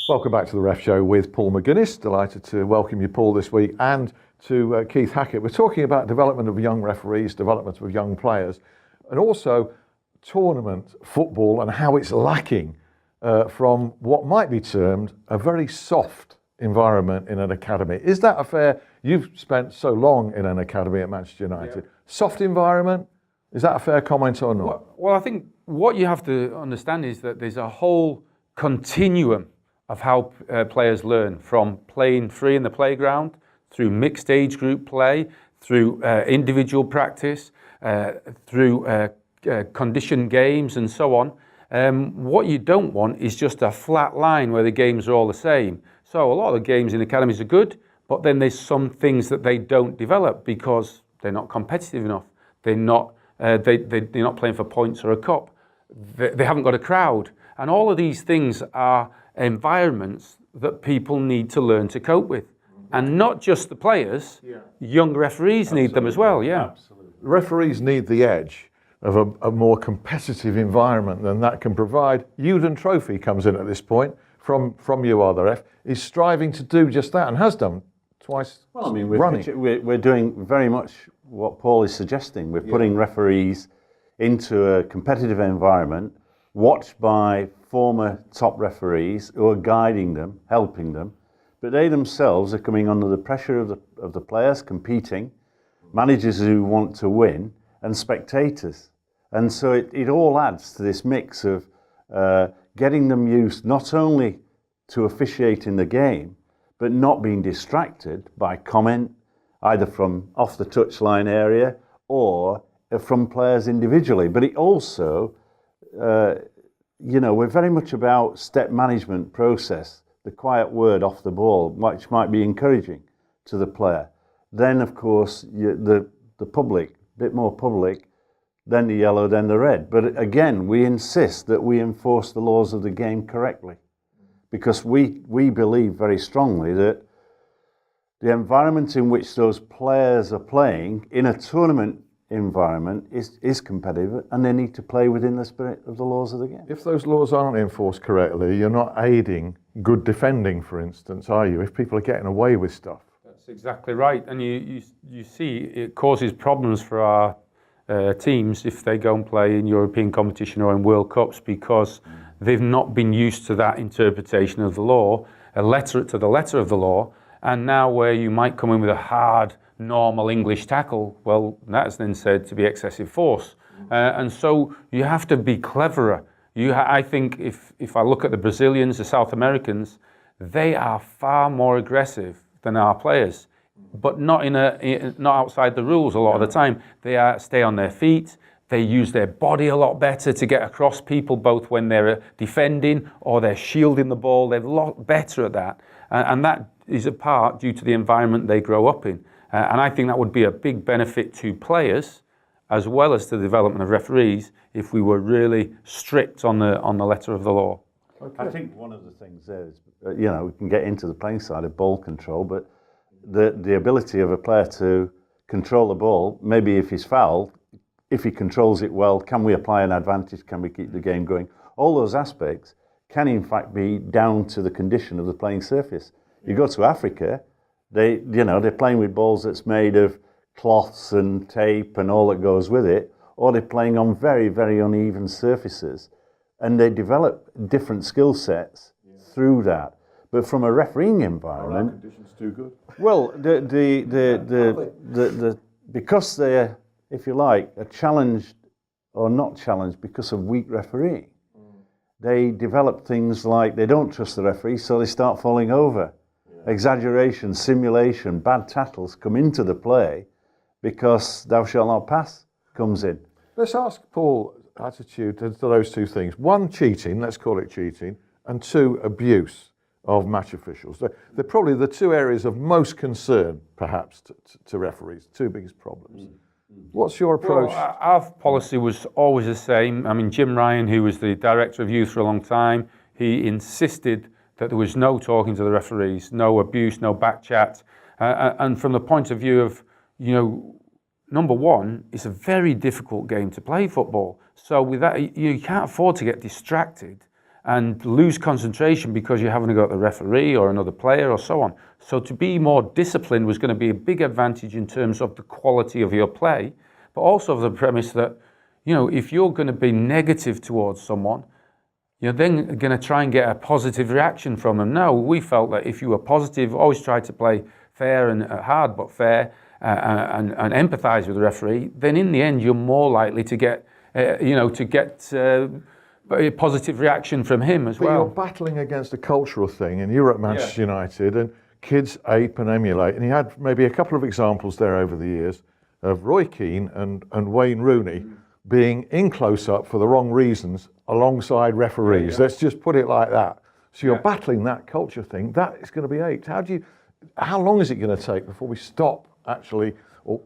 Welcome back to the Ref Show with Paul McGuiness. Delighted to welcome you, Paul, this week, and to Keith Hackett. We're talking about development of young referees, development of young players, and also tournament football and how it's lacking from what might be termed a very soft environment in an academy. Is that a fair? You've spent so long in an academy at Manchester United. Yeah. Soft environment, is that a fair comment or not? Well, I think what you have to understand is that there's a whole continuum of how players learn, from playing free in the playground, through mixed age group play, through individual practice, through conditioned games and so on. What you don't want is just a flat line where the games are all the same. So a lot of the games in academies are good, but then there's some things that they don't develop because they're not competitive enough. They're not playing for points or a cup. They haven't got a crowd. And all of these things are environments that people need to learn to cope with. And not just the players, young referees need them as well, Absolutely. Referees need the edge of a more competitive environment than that can provide. Uden Trophy comes in at this point from you, are the ref, is striving to do just that and has done twice. Well, I mean, we're doing very much what Paul is suggesting. We're putting referees into a competitive environment, watched by former top referees who are guiding them, helping them, but they themselves are coming under the pressure of the players competing, managers who want to win, and spectators. And so it all adds to this mix of getting them used not only to officiating the game, but not being distracted by comment, either from off the touchline area or from players individually. But it also, we're very much about step management process, the quiet word off the ball, which might be encouraging to the player. Then, of course, the public, a bit more public, then the yellow, then the red. But again, we insist that we enforce the laws of the game correctly, because we believe very strongly that the environment in which those players are playing in a tournament environment is competitive, and they need to play within the spirit of the laws of the game. If those laws aren't enforced correctly, you're not aiding good defending, for instance, are you? If people are getting away with stuff. That's exactly right. And you see it causes problems for our teams if they go and play in European competition or in World Cups, because they've not been used to that interpretation of the law, the letter of the law. And now where you might come in with a hard, normal English tackle, well, that's then said to be excessive force. And so you have to be cleverer. I think if I look at the Brazilians, the South Americans, they are far more aggressive than our players, but not not outside the rules a lot of the time. They stay on their feet. They use their body a lot better to get across people, both when they're defending or they're shielding the ball. They're a lot better at that. And that is a part due to the environment they grow up in. And I think that would be a big benefit to players as well as to the development of referees if we were really strict on the letter of the law. Okay. I think one of the things there is, we can get into the playing side of ball control, but the ability of a player to control the ball, maybe if he's fouled, if he controls it well, can we apply an advantage? Can we keep the game going? All those aspects can in fact be down to the condition of the playing surface. You go to Africa, they're playing with balls that's made of cloths and tape and all that goes with it, or they're playing on very, very uneven surfaces, and they develop different skill sets through that. But from a refereeing environment, our conditions too good. Well, because they're, if you like, are challenged or not challenged because of weak refereeing, they develop things like they don't trust the referee, so they start falling over. Exaggeration, simulation, bad tackles come into the play because thou shalt not pass comes in. Let's ask Paul's attitude to those two things. One, cheating, let's call it cheating, and two, abuse of match officials. They're probably the two areas of most concern, perhaps, to referees, two biggest problems. What's your approach? Well, our policy was always the same. I mean, Jim Ryan, who was the director of youth for a long time, he insisted that there was no talking to the referees, no abuse, no back chat. And from the point of view of, number one, it's a very difficult game to play, football. So with that, you can't afford to get distracted and lose concentration because you haven't got the referee or another player or so on. So to be more disciplined was going to be a big advantage in terms of the quality of your play, but also the premise that, you know, if you're going to be negative towards someone, you're then going to try and get a positive reaction from them. No, we felt that if you were positive, always try to play fair and hard but fair, and empathise with the referee, then in the end you're more likely to get, a positive reaction from him as well. But you're battling against a cultural thing, and you're at Manchester United, and kids ape and emulate. And you had maybe a couple of examples there over the years of Roy Keane and Wayne Rooney being in close-up for the wrong reasons alongside referees. Let's just put it like that. So you're battling that culture thing. That is going to be aped. How long is it going to take before we stop actually, or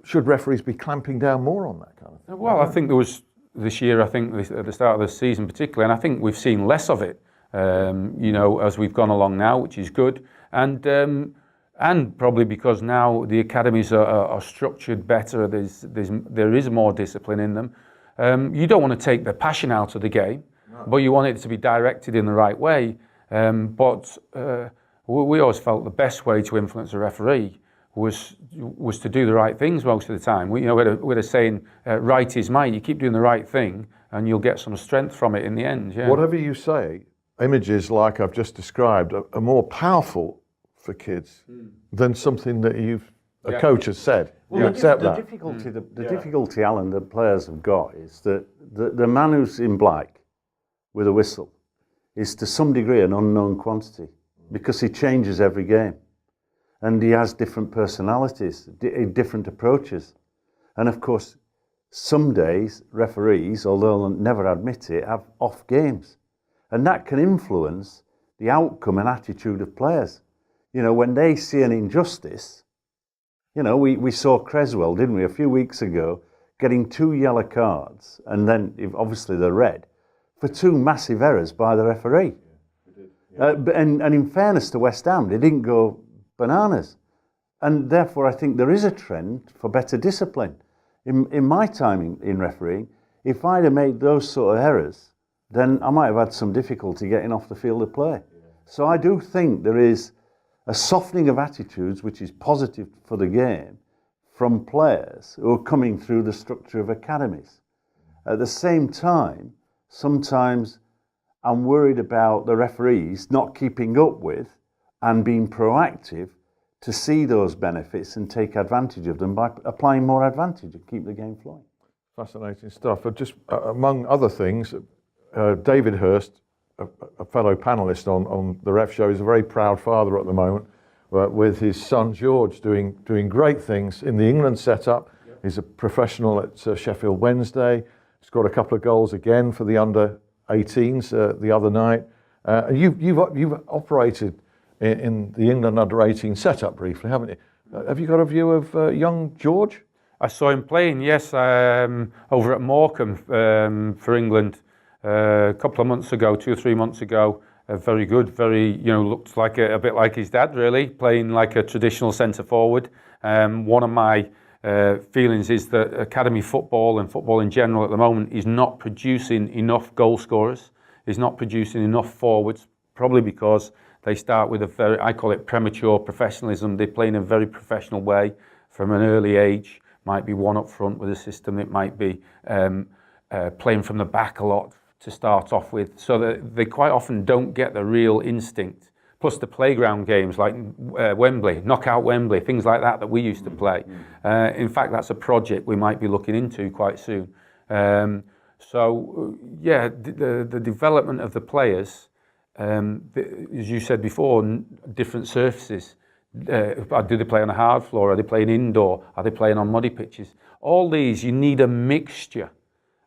should referees be clamping down more on that kind of thing? Well, I think there was this year, at the start of the season particularly, and I think we've seen less of it, as we've gone along now, which is good. And probably because now the academies are structured better, there is more discipline in them. You don't want to take the passion out of the game, but you want it to be directed in the right way. But we always felt the best way to influence a referee was to do the right things most of the time. We had a saying, right is might. You keep doing the right thing and you'll get some strength from it in the end. Yeah. Whatever you say, images like I've just described are more powerful for kids than something that a coach has said. Well, you accept the that? difficulty, the difficulty, Alan, that players have got is that the man who's in black with a whistle is to some degree an unknown quantity because he changes every game. And he has different personalities, different approaches. And of course, some days referees, although they'll never admit it, have off games. And that can influence the outcome and attitude of players. You know, when they see an injustice, we saw Creswell, didn't we, a few weeks ago, getting 2 yellow cards, and then obviously the red, for 2 massive errors by the referee. And in fairness to West Ham, they didn't go bananas. And therefore, I think there is a trend for better discipline. In my time in refereeing, if I'd have made those sort of errors, then I might have had some difficulty getting off the field of play. So I do think there is a softening of attitudes, which is positive for the game, from players who are coming through the structure of academies. At the same time, sometimes I'm worried about the referees not keeping up with and being proactive to see those benefits and take advantage of them by applying more advantage and keep the game flowing. Fascinating stuff. Just among other things, David Hurst, a fellow panellist on the Ref Show, is a very proud father at the moment, with his son George doing great things in the England setup. Yep. He's a professional at Sheffield Wednesday. He's got a couple of goals again for the under-18s the other night. You've operated in the England under-18 setup briefly, haven't you? Have you got a view of young George? I saw him playing, yes, over at Morecambe for England a couple of months ago, 2 or 3 months ago. Very good, looked like a bit like his dad, really, playing like a traditional centre forward. One of my feelings is that academy football and football in general at the moment is not producing enough goal scorers, is not producing enough forwards, probably because they start with I call it premature professionalism. They play in a very professional way from an early age. Might be one up front with a system. It might be playing from the back a lot to start off with, so that they quite often don't get the real instinct. Plus the playground games like Wembley, Knockout Wembley, things like that we used to play. In fact, that's a project we might be looking into quite soon. The development of the players, as you said before, different surfaces. Do they play on a hard floor? Are they playing indoor? Are they playing on muddy pitches? All these, you need a mixture.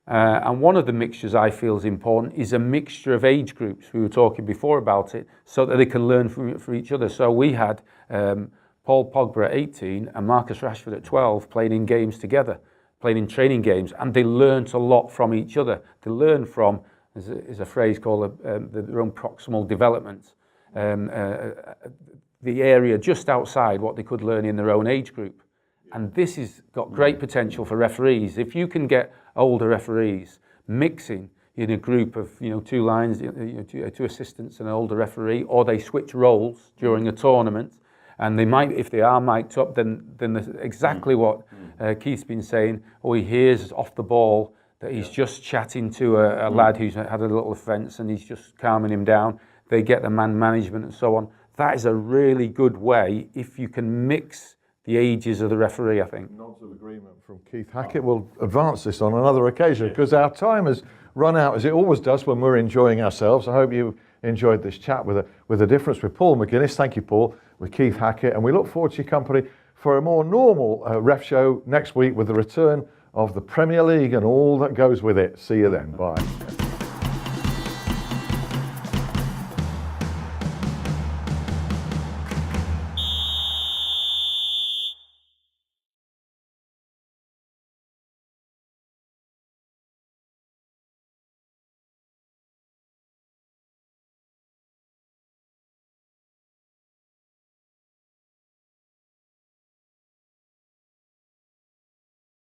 And one of the mixtures I feel is important is a mixture of age groups. We were talking before about it, so that they can learn from each other. So we had Paul Pogba at 18 and Marcus Rashford at 12 playing in games together, playing in training games, and they learnt a lot from each other. They learned from, there's a phrase called their own proximal development, the area just outside what they could learn in their own age group. And this has got great potential for referees. If you can get older referees mixing, in a group of, two lines, two assistants and an older referee, or they switch roles during a tournament, and they might, if they are mic'd up, then exactly what Keith's been saying, or he hears off the ball that he's just chatting to a lad who's had a little offence and he's just calming him down. They get the man management and so on. That is a really good way if you can mix the ages of the referee, I think. Nods of agreement from Keith Hackett. We'll advance this on another occasion because our time has run out, as it always does when we're enjoying ourselves. I hope you enjoyed this chat with a difference with Paul McGuiness. Thank you, Paul, with Keith Hackett. And we look forward to your company for a more normal ref show next week with the return of the Premier League and all that goes with it. See you then. Bye.